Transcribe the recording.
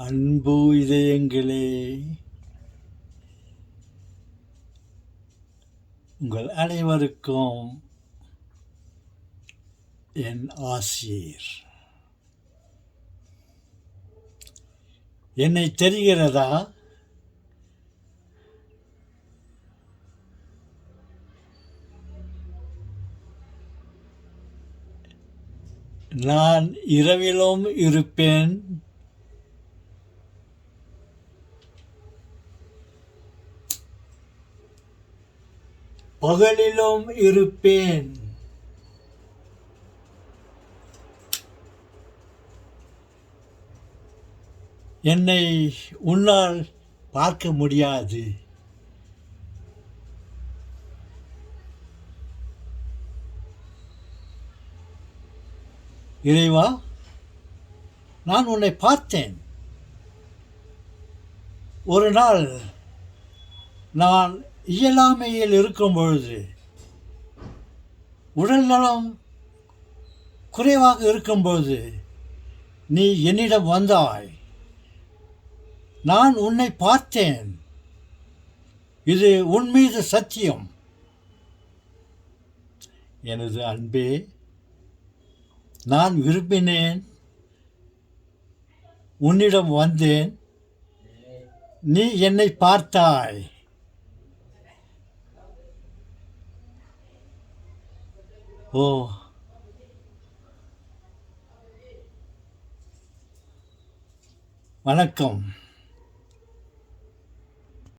அன்பு இதயங்களே, உங்கள் அனைவருக்கும் என் ஆசீர். என்னை தெரிகிறதா? நான் இரவிலும் இருப்பேன், பகலிலும் இருப்பேன். என்னை உன்னால் பார்க்க முடியாது. இறைவா, நான் உன்னை பார்த்தேன். ஒரு நாள் நான் இயலாமையில் இருக்கும் பொழுது, உடல் நலம் குறைவாக இருக்கும்பொழுது நீ என்னிடம் வந்தாய். நான் உன்னை பார்த்தேன். இது உன் மீது சத்தியம். எனது அன்பே, நான் விரும்பினேன், உன்னிடம் வந்தேன், நீ என்னை பார்த்தாய். ஓ, வணக்கம்.